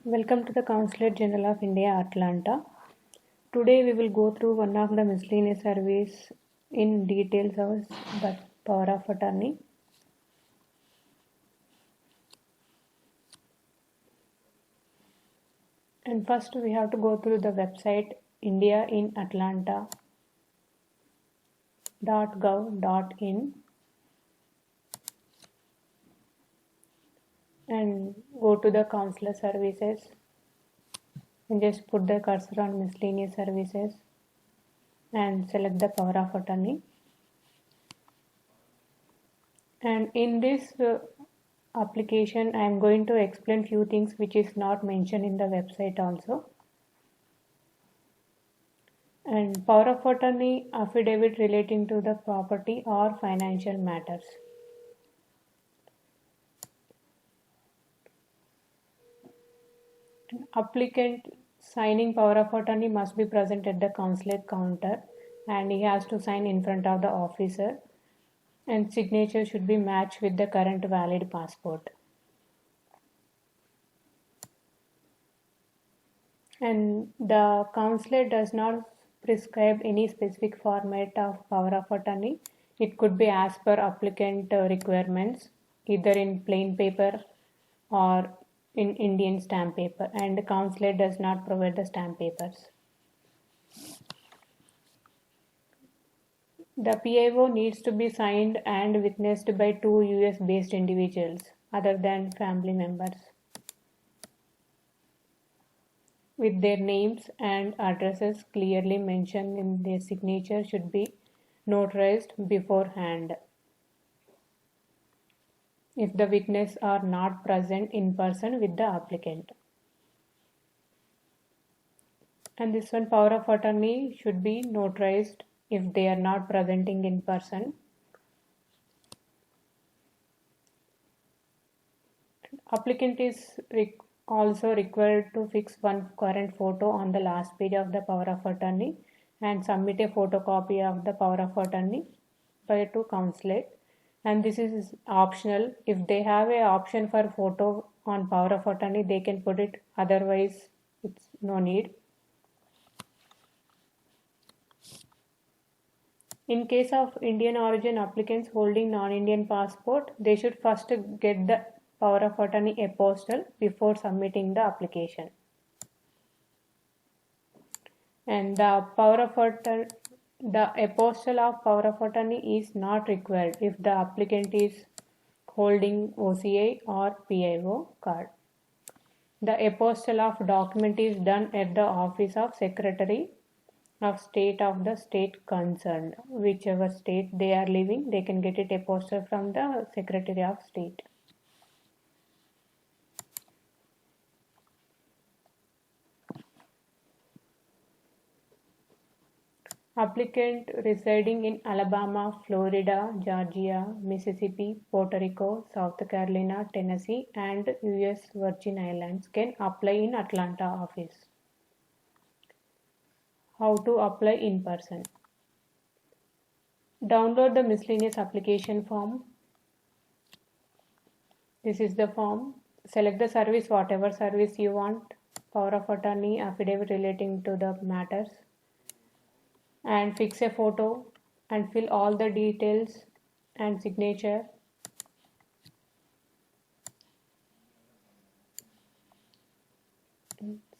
Welcome to the Consulate General of India, Atlanta. Today we will go through one of the miscellaneous surveys in details of the power of attorney. And first we have to go through the website indiainatlanta.gov.in and go to the consular services and just put the cursor on miscellaneous services and select the power of attorney. And in this application I am going to explain few things which is not mentioned in the website also. And power of attorney affidavit relating to the property or financial matters. An applicant signing power of attorney must be present at the consulate counter and he has to sign in front of the officer, and signature should be matched with the current valid passport. And the consulate does not prescribe any specific format of power of attorney. It could be as per applicant requirements, either in plain paper or in Indian stamp paper, and the consulate does not provide the stamp papers. The PIO needs to be signed and witnessed by two US based individuals other than family members, with their names and addresses clearly mentioned in their signature should be notarized beforehand if the witness are not present in person with the applicant. And this one, power of attorney should be notarized if they are not presenting in person. Applicant is also required to fix one current photo on the last page of the power of attorney and submit a photocopy of the power of attorney prior to consulate. And this is optional. If they have a option for photo on power of attorney, they can put it, otherwise it's no need. In case of Indian origin applicants holding non-Indian passport, they should first get the power of attorney apostle before submitting the application. And the apostle of power of attorney is not required if the applicant is holding OCI or PIO card. The apostle of document is done at the office of Secretary of State of the state concerned. Whichever state they are living, they can get it apostle from the Secretary of State. Applicant residing in Alabama, Florida, Georgia, Mississippi, Puerto Rico, South Carolina, Tennessee, and US Virgin Islands can apply in Atlanta office. How to apply in person? Download the miscellaneous application form. This is the form. Select the service, whatever service you want, power of attorney, affidavit relating to the matters, and fix a photo and fill all the details and signature.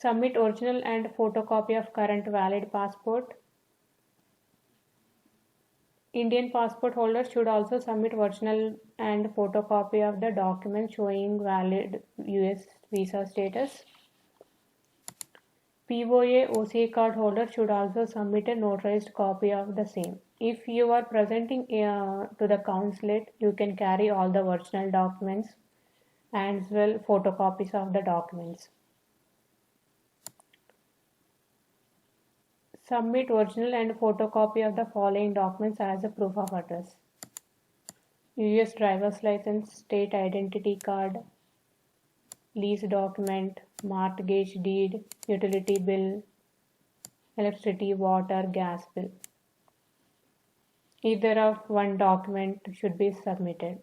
Submit original and photocopy of current valid passport. Indian passport holders should also submit original and photocopy of the document showing valid US visa status. POA OCA card holder should also submit a notarized copy of the same. If you are presenting to the consulate, you can carry all the original documents and as well photocopies of the documents. Submit original and photocopy of the following documents as a proof of address: US driver's license, state identity card, lease document, mortgage deed, utility bill, electricity, water, gas bill. Either of one document should be submitted.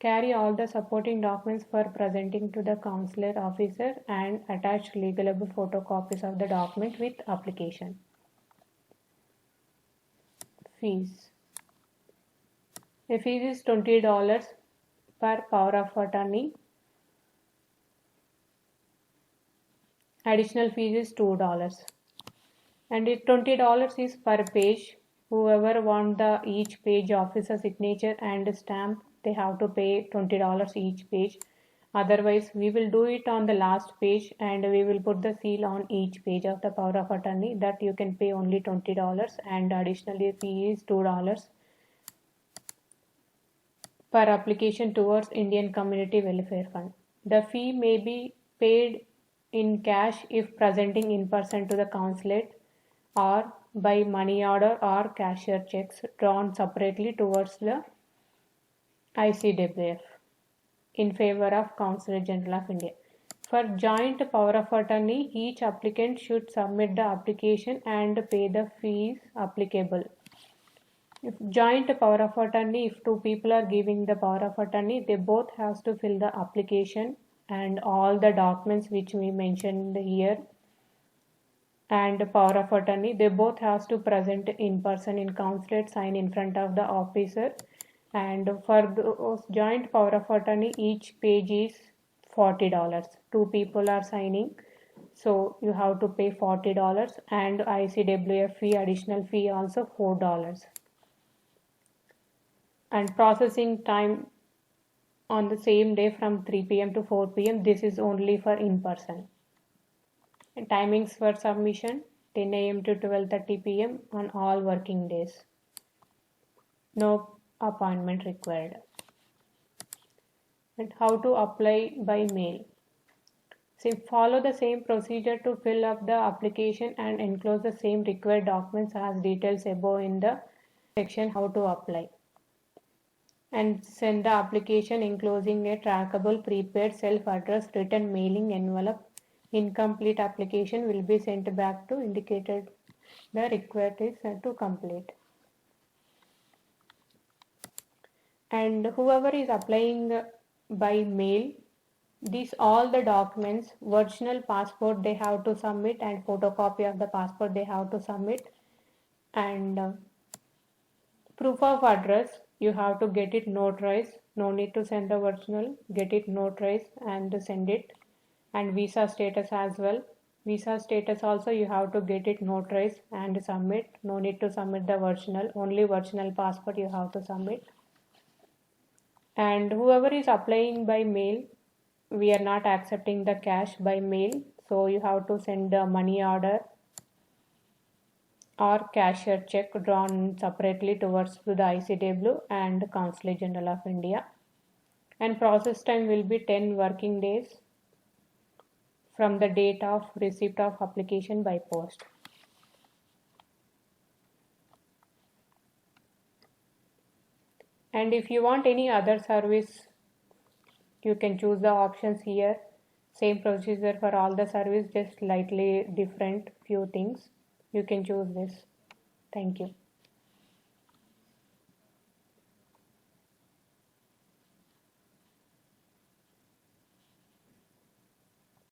Carry all the supporting documents for presenting to the consular officer and attach legalable photocopies of the document with application. Fees. The fees is $20 per power of attorney. Additional fees is $2. And it $20 is per page. Whoever want the each page officer signature and stamp, they have to pay $20 each page. Otherwise, we will do it on the last page and we will put the seal on each page of the power of attorney, that you can pay only $20, and additionally fee is $2 per application towards Indian Community Welfare Fund. The fee may be paid in cash if presenting in person to the consulate, or by money order or cashier checks drawn separately towards the ICWF in favor of Consulate General of India. For joint power of attorney, each applicant should submit the application and pay the fees applicable. If joint power of attorney, if two people are giving the power of attorney, they both have to fill the application and all the documents which we mentioned here, and power of attorney, they both have to present in person in consulate, sign in front of the officer. And for those joint power of attorney, each page is $40. Two people are signing, so you have to pay $40, and ICWF fee, additional fee also $4. And processing time on the same day from 3 p.m. to 4 p.m. This is only for in person. And timings for submission 10 a.m. to 12:30 p.m. on all working days. No appointment required. And how to apply by mail. So follow the same procedure to fill up the application and enclose the same required documents as details above in the section how to apply. And send the application enclosing a trackable prepaid self-addressed written mailing envelope. Incomplete application will be sent back to indicated the required is to complete. And whoever is applying by mail, these all the documents, original passport they have to submit, and photocopy of the passport they have to submit, and proof of address you have to get it notarized. No need to send the original, get it notarized and send it. And visa status as well. Visa status also you have to get it notarized and submit. No need to submit the original, only original passport you have to submit. And whoever is applying by mail, we are not accepting the cash by mail, so you have to send the money order or cashier check drawn separately towards to the ICW and Consulate General of India. And process time will be 10 working days from the date of receipt of application by post. And if you want any other service, you can choose the options here. Same procedure for all the service, just slightly different few things. You can choose this. Thank you.